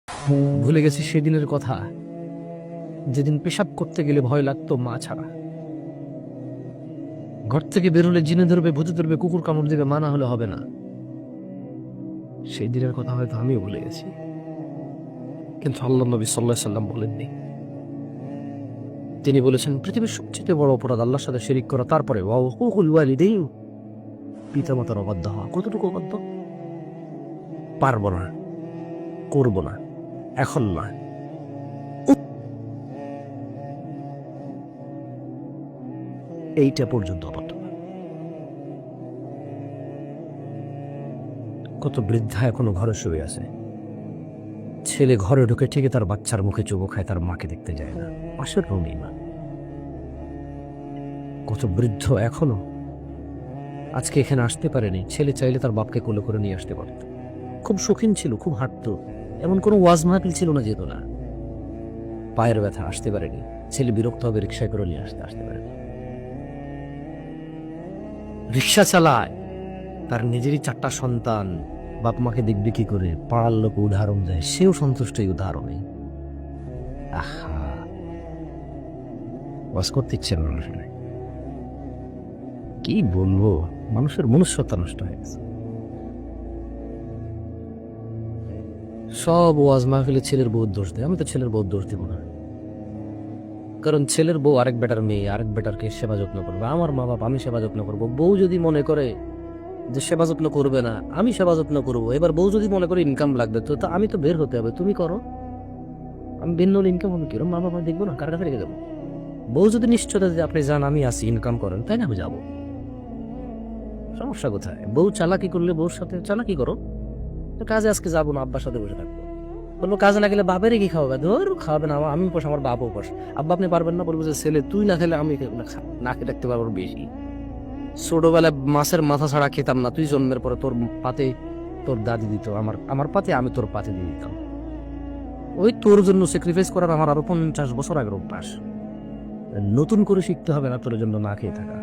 ভুলে গেছি সেদিনের কথা, যেদিন পেশাব করতে গেলে ভয় লাগতো মা ছাড়া। ঘর থেকে বেরোলে জিনে ধরবে, ভূতে ধরবে, কুকুর কামড় দিবে, মানা হলে হবে না। সেই দিনের কথা হয়তো আমিও ভুলে গেছি, কিন্তু আল্লাহ নবী সাল্লাল্লাহু আলাইহি সাল্লাম বলেননি। তিনি বলেছেন পৃথিবীর সবচেয়ে বড় অপরাধ আল্লাহর সাথে শিরিক করা, তারপরে ওয়া হুকুকুল ওয়ালিদাইন, পিতামাতার অবাধ্য হওয়া। কতটুকু অবাধ্য? পারবো না, করবো না, এখন না। এইটা পর্যন্ত অবাধ্য। কত বৃদ্ধা এখনো ঘরে শুয়ে আছে, ছেলে ঘরে ঢুকে ঠিকই তার বাচ্চার মুখে চুমু খায়, তার মাকে দেখতে যায় না, পাশের রুমেই মা। কত বৃদ্ধ এখনো আজকে এখানে আসতে পারেনি, ছেলে চাইলে তার বাপকে কোলে করে নিয়ে আসতে পারত। খুব শৌখিন ছিল, খুব হাঁটতো, এমন কোনো ওয়াজ মাহফিল ছিল না যেত না। পায়ের ব্যথা, আসতে পারেনি, ছেলে বিরক্ত হবে, রিক্সায় করে নিয়ে আসতে পারেনি। রিক্সা চালায়, তার নিজেরই 4টা সন্তান, বাপ মাকে দেখবে কি করে, পাড়ার লোক উদাহরণ দেয়, সেও সন্তুষ্ট এই উদাহরণে। আহা, ওয়াজ করতে ইচ্ছে না, কি বলবো, মানুষের মনুষ্যত্ব নষ্ট হয়ে গেছে। সব ওয়াজ মাহফিলে ছেলের বউ দোষ দেয়। আমি তো ছেলের বউ দোষ দিব না, কারণ ছেলের বউ আরেক বেটার মেয়ে, আরেক বেটারকে সেবা যত্ন করবে। আমার মা বাপ, আমি সেবা যত্ন করবো। বউ যদি মনে করে যে সেবা যত্ন করবে না, আমি সেবা যত্ন করবো, এবার বউ যদি মনে করে ইনকাম লাগবে, তো আমি তো বের হতে হবে, তুমি করো, আমি ভিন্ন ইনকাম হবে কিরম, মা বাবা দেখবো না, কার কাছে রেখে যাবো? বউ যদি নিশ্চয়তা যে আপনি যান, আমি আসি, ইনকাম করেন, তাই না, আমি যাবো। সমস্যা কোথায়? বউ চালাকি করলে বউর সাথে চালাকি করো, তো কাজে আজকে যাবো না, আব্বার সাথে বসে থাকবো। বলবো কাজে না গেলে বাপের কি খাওয়াবে? ধর খাওয়াবে না, আমি উপাস, আমার বাপ উপাস। আব্বা আপনি পারবেন না? বলবো যে ছেলে তুই না খেলে আমি না খেয়ে থাকতে পারবো বেশি। ছোটবেলায় মাছের মাথা ছাড়া খেতাম না, তুই জন্মের পরে তোর পাতে তোর দাদি দিত, আমার পাতে আমি তোর পাতে দিয়ে দিতাম। ওই তোর জন্য স্যাক্রিফাইস করার আমার আরো 50 বছর আগের অভ্যাস। নতুন করে শিখতে হবে না তোর জন্য না খেয়ে থাকা।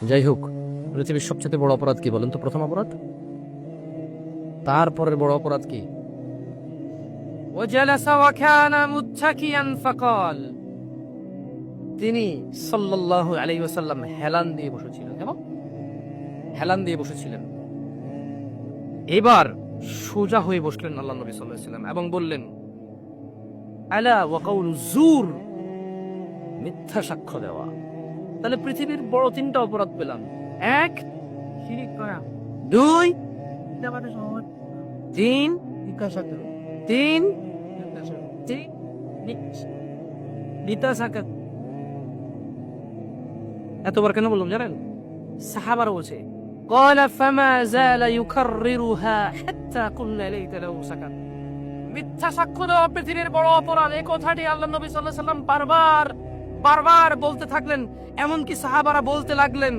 যাই হোক, পৃথিবীর সবচেয়ে বড় অপরাধ কি বলেন তো? প্রথম অপরাধ। তারপরের বড় অপরাধ কি? وجلس وكان متكئا فقال, তিনি সাল্লাল্লাহু আলাইহি ওয়াসাল্লাম হেলান দিয়ে বসেছিলেন। কেমন? হেলান দিয়ে বসেছিলেন। এবার সোজা হয়ে বসলেন আল্লাহ নবী সাল্লাল্লাহু আলাইহি ওয়াসাল্লাম এবং বললেন, আলা ওয়া কাউলু জুর, মিথ্যা সাক্ষ্য দেওয়া। তাহলে পৃথিবীর বড় 3টা অপরাধ পেলাম। 1, শিরক করা। 2, 3, 3, এতবার কেন বললাম জানেন? সাহাবারা বলছে, قال فما زال يكررها حتى قلنا ليت له سكت। মিথ্যা সাক্ষ্য দেওয়া পৃথিবীর বড় অপরাধ, এই কথাটি আল্লাহ নবী সাল্লাল্লাহু আলাইহি ওয়াসাল্লাম বারবার বলতে থাকলেন। এমনকি সাহাবারা বলতে লাগলেন,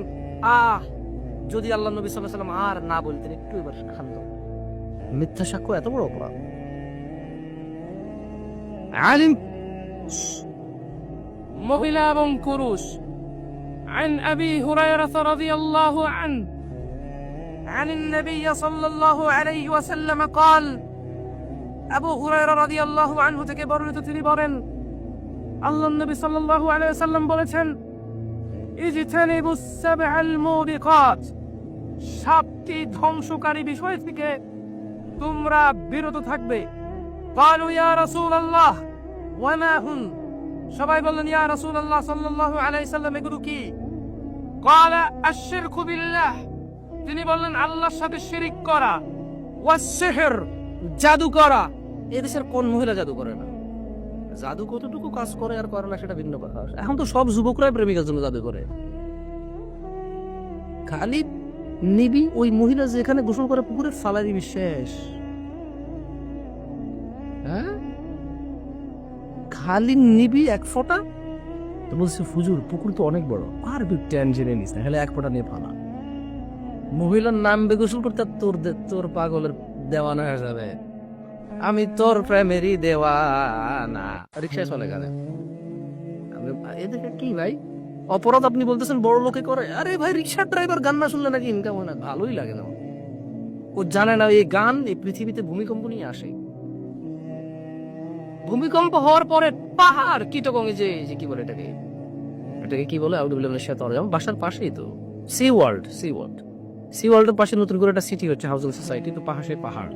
যদি আল্লাহ নবী সাল্লাল্লাহু আলাইহি ওয়াসাল্লাম আর না বলতেন, একটু এবার শান্ত। মিথ্যা সাক্ষ্য এত বড় অপরাধ। আলিম, মহিলা এবং পুরুষ। عن أبي هريرة رضي الله عنه عن النبي صلى الله عليه وسلم قال, আবু হুরায়রা রাদিয়াল্লাহু আনহু থেকে বর্ণিত, তিনি বলেন আল্লাহর নবী সাল্লাল্লাহু আলাইহি ওয়াসাল্লাম বলেছেন, ইজতানিবুস সাবআল মুবিকাত, 7টি ধ্বংসকারী বিষয় থেকে তোমরা বিরত থাকবে। ক্বালু ইয়া রাসূলুল্লাহ ওয়া মা হুন, সবাই বললেন ইয়া রাসূলুল্লাহ সাল্লাল্লাহু আলাইহি ওয়াসাল্লাম এগুলো কি? ক্বালা আশ-শিরকু বিল্লাহ, তিনি বললেন আল্লাহর সাথে শিরিক করা, ওয়াস সিহর, জাদু করা। এদেশের কোন মহিলা জাদু করে না? জাদু কতটুকু কাজ করে আর করে না সেটা ভিন্ন কথা। এখন তো সব যুবকরাই প্রেমিকার জন্য জাদু করে। খালি নিবি ওই মহিলা যেখানে গোসল করে পুকুরে ফালাই দিবি, শেষ। হ্যাঁ, খালি নিবি 1 ফোঁটা, তো বলছে হুজুর পুকুর তো অনেক বড়, আর টেনশনে নিস না, খালি 1 ফোঁটা নিয়ে ফালা। মহিলার নাম গোসল করতে তোর পাগলের দেওয়ানা হয়ে যাবে। আমি তোর প্রেমেরই দেওয়ানা। রিক্সায় চলে গেলে এদিকে কি ভাই অপরাধ আপনি বলতেছেন বড় লোকে করে? আরে ভাই, রিক্সার ড্রাইভার গান না শুনলে নাকি ইনকাম হয় না? ভালোই লাগে না। ও জানে না এই গান এই পৃথিবীতে ভূমিকম্প নিয়ে আসে। ভূমিকম্প হওয়ার পরে পাহাড় কিটকং, যে যে কি বলে এটাকে, এটাকে কি বলে, বাসার পাশেই তো সি ওয়ার্ল্ড, সি ওয়ার্ল্ডের পাশে নতুন করে একটা সিটি হচ্ছে, হাউজিং সোসাইটি, তো পাশে পাহাড়।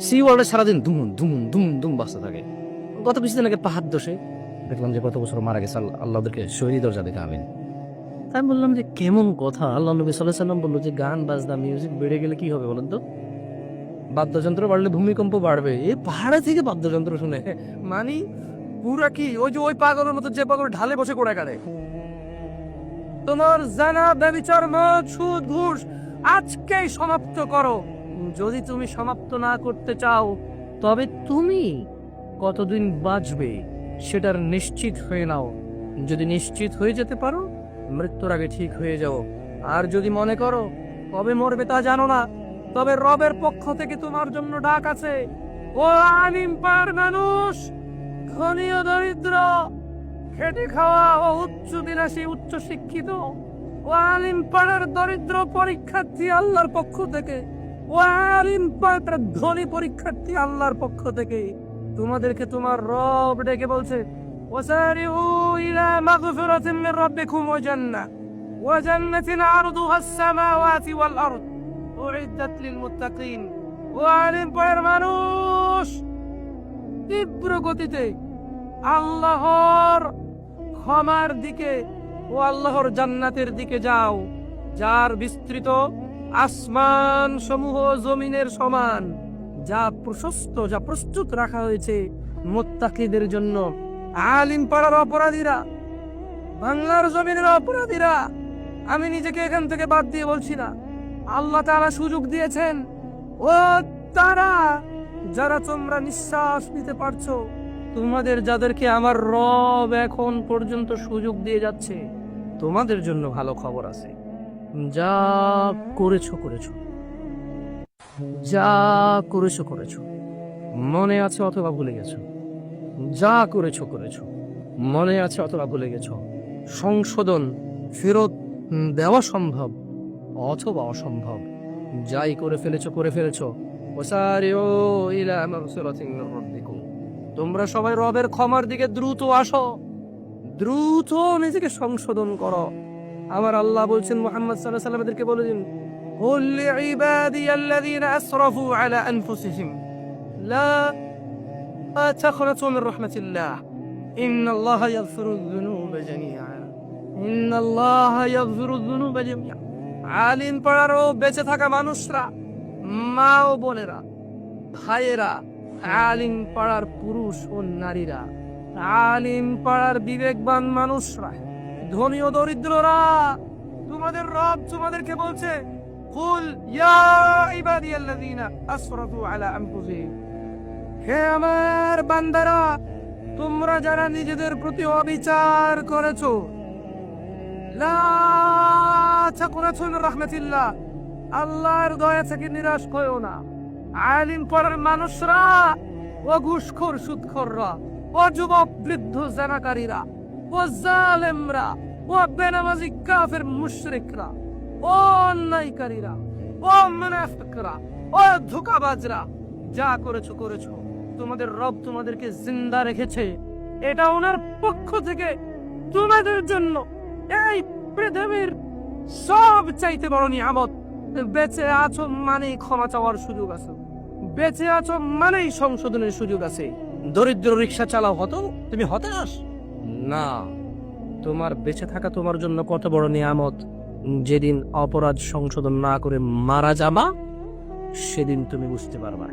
সি ওয়ার্ল্ডে সারাদিন দুম দুম দুম দুম বাজতে থাকে। গত কিছুদিন আগে পাহাড় দোষে দেখলাম যে কত বছর মারা গেছে, আল্লাহ ওদেরকে শহীদ দরজা দেখে আমিন। তাই বললাম যে কেমন কথা, আল্লাহ নবী সাল্লাল্লাহু আলাইহি ওয়াসাল্লাম বললো যে গান বাজনা মিউজিক বেড়ে গেলে কি হবে বলেন তো? বাদ্যযন্ত্র বাড়লে ভূমিকম্প বাড়বে। এই পাহাড়ে থেকে বাদ্যযন্ত্র শুনে মানি পুরা কি ওই যে ওই পাগলের মতো, যে পাগল ঢালে বসে কোড়া কাটে। তোমার জানা, ব্যভিচার, মদ, সুদ, ঘুষ আজকেই সমাপ্ত করো। যদি তুমি সমাপ্ত না করতে চাও, তবে তুমি কতদিন বাঁচবে সেটার নিশ্চিত হয়ে নাও। যদি নিশ্চিত হয়ে যেতে পারো, মৃত্যুর আগে ঠিক হয়ে যাও। আর যদি মনে করো কবে মরবে তা জানো না, তবে রবের পক্ষ থেকে তোমার জন্য ডাক আছে। ও আলিম পার মানুষ, ধনী ও দরিদ্র, খেটে খাওয়া ও উচ্চ বিলাসী উচ্চ শিক্ষিত, ও আলিম পাড়ার দরিদ্র পরীক্ষার্থী আল্লাহর পক্ষ থেকে, ও আলিম পাড়ার ধনী পরীক্ষার্থী আল্লাহর পক্ষ থেকে তোমাদেরকে তোমার রব ডেকে বলছে, ওয়াসারিউ ইলা মাগফিরাতিন মির রাব্বিকুম ওয়া জান্নাহ, ওয়া জান্নাতিন আরদুহাস সামাওয়াতি ওয়াল আরদ উইদ্দাত লিল মুত্তাকিন। ও আলিম পাড়ার মানুষ, তীব্র গতিতে আল্লাহর ক্ষমার দিকে ও আল্লাহর জান্নাতের দিকে যাও, যার বিস্তৃত আসমান সমূহ জমিনের সমান, যা প্রশস্ত, যা প্রস্তুত রাখা হয়েছে মুত্তাকিদের জন্য। আলিম পাড়ার অপরাধীরা, বাংলার জমিনের অপরাধীরা, আমি নিজেকে এখান থেকে বাদ দিয়ে বলছি না, আল্লাহ তাআলা সুযোগ দিয়েছেন। ও তারা যারা তোমরা নিঃশ্বাস নিতে পারছো, তোমাদের যাদেরকে আমার রব এখন পর্যন্ত সুযোগ দিয়ে যাচ্ছে, তোমাদের জন্য ভালো খবর আছে। যা করেছো করেছো, যা করেছো করেছো, মনে আছে অথবা ভুলে গেছো। যা করেছো করেছো, মনে আছে অথবা ভুলে গেছো। সংশোধন ফেরত দেওয়া সম্ভব অথবা অসম্ভব। যাই করে ফেলেছো করে ফেলেছো। ওয়াসারিউ ইলা মাগফিরাতিন মির রাব্বিকুম, তোমরা সবাই রবের ক্ষমার দিকে দ্রুত আসো, দ্রুত নিজেকে সংশোধন করো। আমার আল্লাহ বলছেন মুহাম্মদ সাল্লাল্লাহু আলাইহি ওয়াসাল্লাম এদেরকে বলেছেন, কুল লিইবাদিয়াল্লাযীনা আসরাফু আলা আনফুসিহিম লা তাখনাতু মির রাহমাতিল্লাহ ইন্নাল্লাহা ইয়াগফিরুয যুনুবা জামিআ, ইন্নাল্লাহা ইয়াগফিরুয যুনুবা জামিআ। আলিম পাড়ার ও বেঁচে থাকা মানুষরা, মা ও বোনেরা, ভাইয়েরা, আলিম পাড়ার পুরুষ ও নারীরা, আলিম পাড়ার বিবেকবান মানুষরা, ধনী ও দরিদ্ররা, তোমাদের রব তোমাদেরকে বলছে, কুল ইয়া ইবাদিয়াল্লাযীনা আসরাফু আলা আনফুসিহিম, হে আমার বান্দারা, তোমরা যারা নিজেদের প্রতি অবিচার করেছো, লা তাকুনাতু মির রাহমাতিল্লাহ, আল্লাহর দয়া থেকে নিরাশ হয়ো না। আলিম পাড়ার মানুষরা, ও ঘুষখোর সুদখোররা, ও যুবক বৃদ্ধ জানাকারীরা, ও জালেমরা, ও বেনামাজি কাফের মুশরিকরা, ও অন্যায়কারীরা, ও মুনাফিকরা, ও ধোঁকাবাজরা, যা করেছো করেছো, তোমাদের রব তোমাদেরকে জিন্দা রেখেছে। এটা ওনার পক্ষ থেকে তোমাদের জন্য এই পৃথিবীর সব চাইতে বড় নিয়ামত। বেঁচে আছো মানেই ক্ষমা চাওয়ার সুযোগ আছে, বেঁচে আছো মানেই সংশোধনের সুযোগ আছে। দরিদ্র রিক্সা চালাও, তুমি হতাশ না। তোমার বেঁচে থাকা তোমার জন্য কত বড় নিয়ামত। যেদিন অপরাধ সংশোধন না করে মারা যাবা, সেদিন তুমি বুঝতে পারবা।